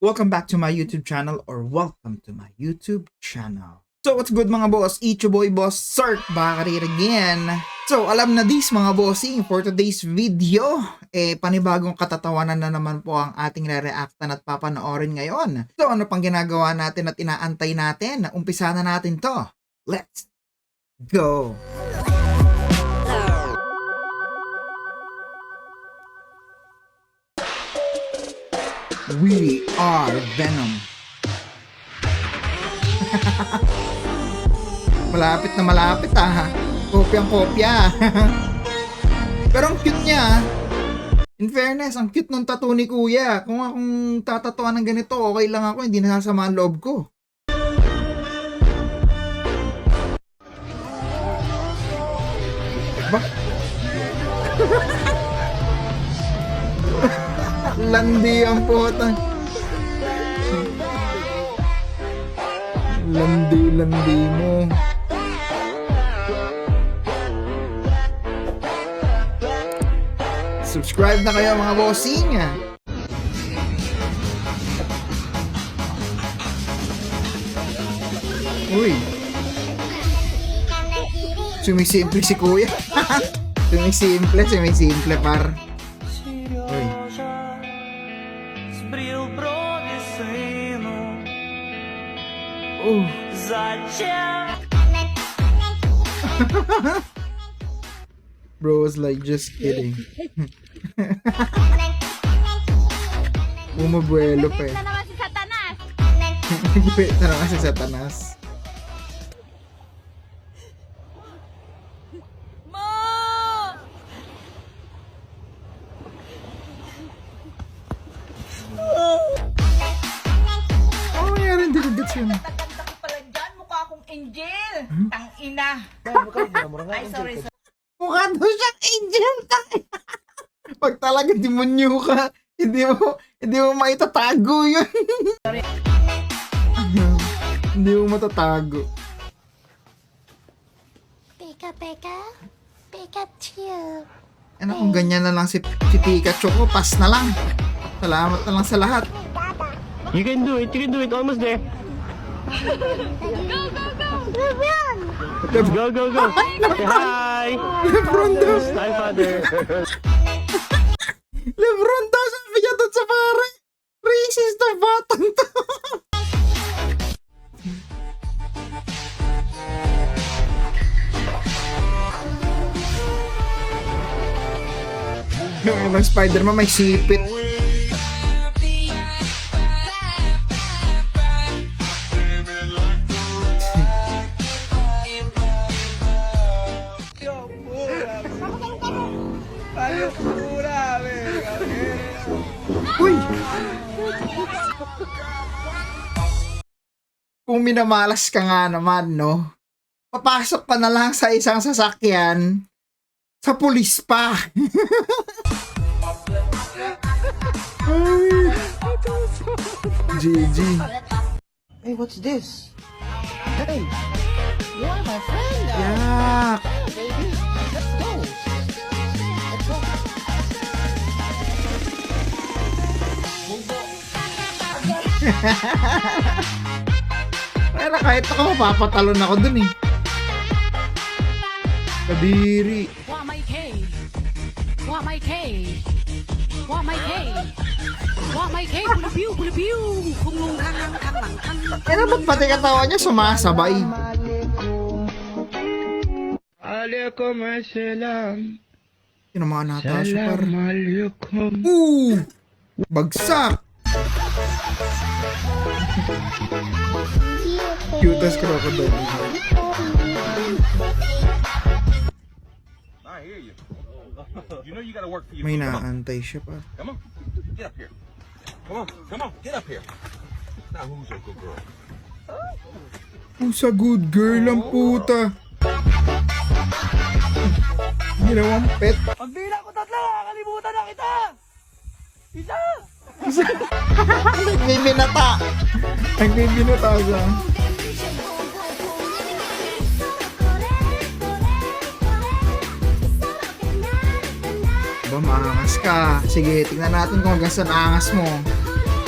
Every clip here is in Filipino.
Welcome back to my YouTube channel or welcome to my YouTube channel. So what's good mga boss? It's your boy Boss Sirk back at it again. So alam na this mga bossing, for today's video, panibagong katatawanan na naman po ang ating re-reactan at papanoorin ngayon. So ano pang ginagawa natin at inaantay natin? Umpisa na natin to. Let's go! We are Venom. Malapit na malapit ha. Kopyang-kopya. Pero ang cute niya. In fairness, ang cute ng tattoo ni Kuya. Kung akong tatatuan ng ganito, okay lang ako. Hindi nasasama ang loob ko. Ba? Landi ang puta. Landi mo. Subscribe na kayo mga bossing. Uy. Sumisimple si Kuya. Sumisimple par. Uy. Bro was like, just kidding. Bumabuelo pa eh. Na naman si Satanas. Bait na naman si Satanas. Mo! Ano nangyari? Hindi ko gets yun. Ganda ko pala dyan. Mukha akong angel. Tang-ina. Ay, sorry. Mukha daw siyang angel. Pag talaga demonyo ka, hindi mo maitatago yun. Hindi mo matatago. Pika, Pika, Pikachu. Ano kung ganyan na lang si Pikachu ko, pass na lang. Salamat na lang sa lahat. You can do it, almost there. Go, go, go. Say hi. Lebron daw. Hi, father. Lebron daw, sabi niya doon sa pare. Racist na batang to. Yung ibang Spider-Man may sipit. Uy! Kung minamalas ka nga naman, no? Papasok pa na lang sa isang sasakyan, sa pulis pa. Ay. GG. Hey, what's this? Hey, you are my friend now. Yak. Baby, let's go. Let's go. Pero kahit ako, mapapatalon ako dun eh. Kadiri. Wa mai K. Wa mai K. Wa mai K. Wa mai K. Bula piu. Kung lung kang lang kang. Kaya ba't pati katawan niya sumasabay? Alaikum assalam. Yun ang mga nata, super. Alaikum. Bagsak! Cute as crocodile. I hear you. You know you gotta work for your May food. Come on. naantay siya pa. Come on. Get up here. Come on, get up here. Now who's a good girl? Sa good girl ang puta. Ginawang pet. Pag bilang ko tatlo, kakalimutan na kita. Isa. Nagbibinata. Nagbibinata siya. Ba, maangas ka. Sige, tingnan natin kung hanggang saan angas mo.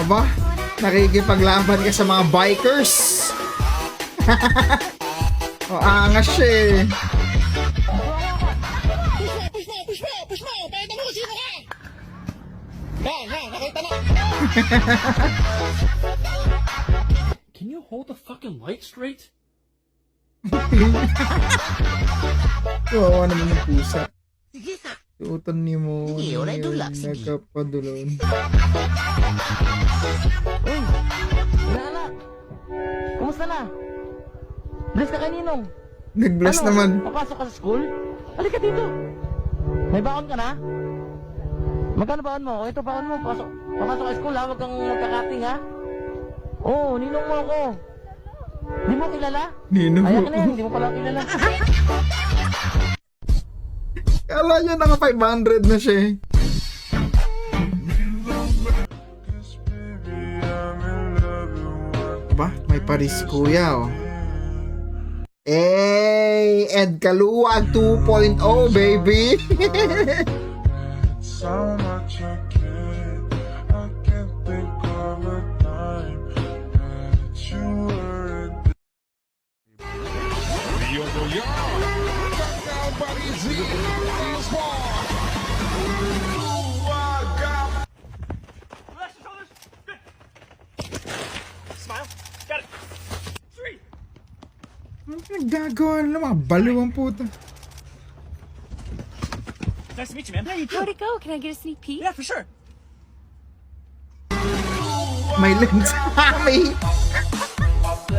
Aba, Nakikipaglaban ka sa mga bikers. O, angas siya eh. Can you hold the fucking light straight? Kawawa naman yung pusa. Suotan ni mo. Nagkapadulon. Nana! Kumusta na? Bless ka kaninong? Nag-bless naman. Papasok ka sa school? Halika dito. May baon ka na? Magkano baon mo? Ito baon mo. Papasok ka sa school ha. Huwag kang magkakating ha. Oo, ninong mo ako. Di mo kilala? Ninong Ayak mo. na yan, di mo pala kilala. Kala niya naka 500 na siya eh. Ba? May Paris kuya oh. Hey! Ed Kaluwag 2.0 baby! Ano nagagawa nila? Mga baliw ang puta. Nice to meet you, man. How'd it go? Can I get a sneak peek? Yeah, for sure. May lens.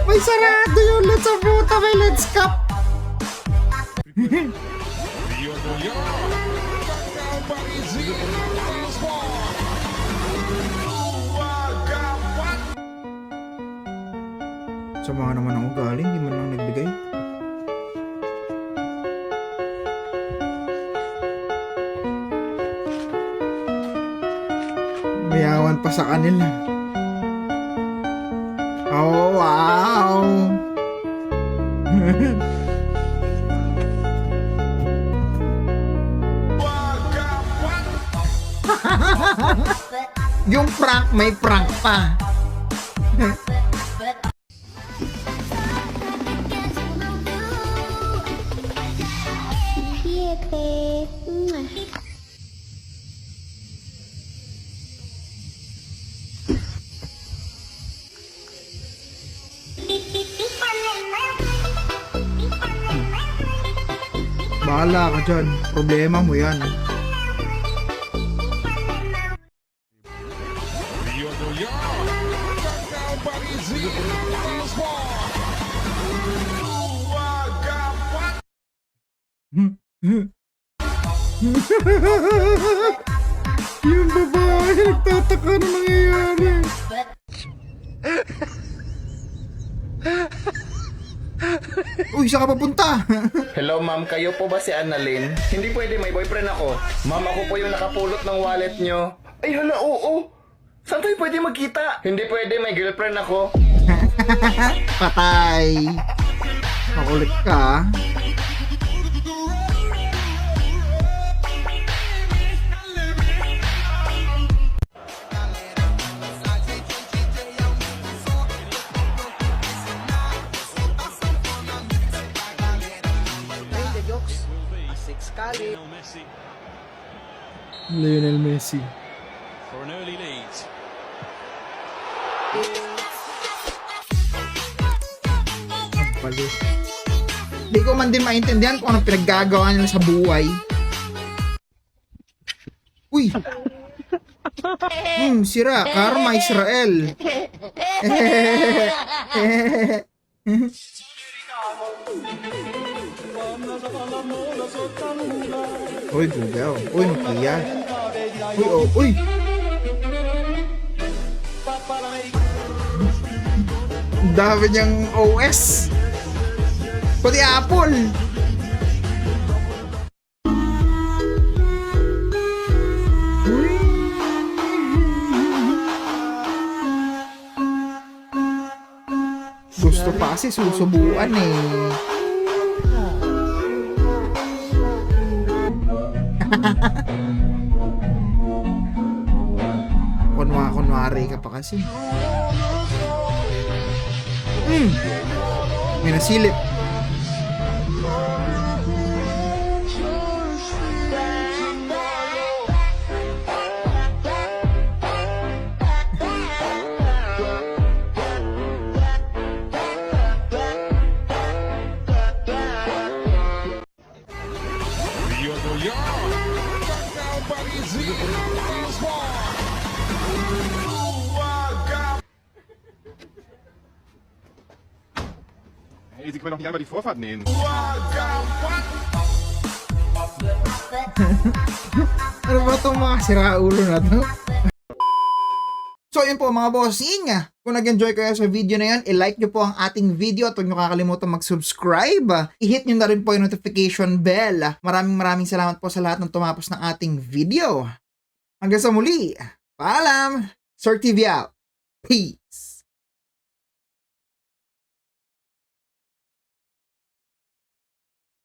may sarado yung lens sa puta. May lens cap. Sama naman ang ugali, hindi man lang nagbigay. Mayawan pa sa kanila. Oh, wow! Yung prank, may prank pa. Bahala ka dyan. Problema mo yan. Yung babae nagtataka na nangyayari. Uy, saan ka papunta? Hello ma'am, kayo po ba si Annalyn? Hindi pwede, may boyfriend ako. Ma'am, ako po yung nakapulot ng wallet nyo. Ay hala, oo. Saan tayo pwede magkita? Hindi pwede, may girlfriend ako. Patay. Makulit ka. Lionel Messi. For an early lead. Ang pali. Hindi ko man din maintindihan kung anong pinaggagawa nila sa buhay. Uy! Sira. Karma Israel. Uy, gugaw. Uy, Nokia. Uy, oh, uy! Ang dami niyang OS. Pati Apple. Gusto pa kasi susubuan eh. Kunwari ka pa kasi. klase. May nasilip. Hey, Sie können doch nicht einmal die Vorfahrt nehmen. Ano ba itong mga siraulo na to? So yun po mga bossing. Kung nag-enjoy kayo sa video na yun, i-like nyo po ang ating video at huwag nyo kakalimutan mag-subscribe. I-hit nyo na rin po yung notification bell. Maraming salamat po sa lahat ng tumapos ng ating video. Hanggang sa muli. Paalam! Sir TV out. Peace!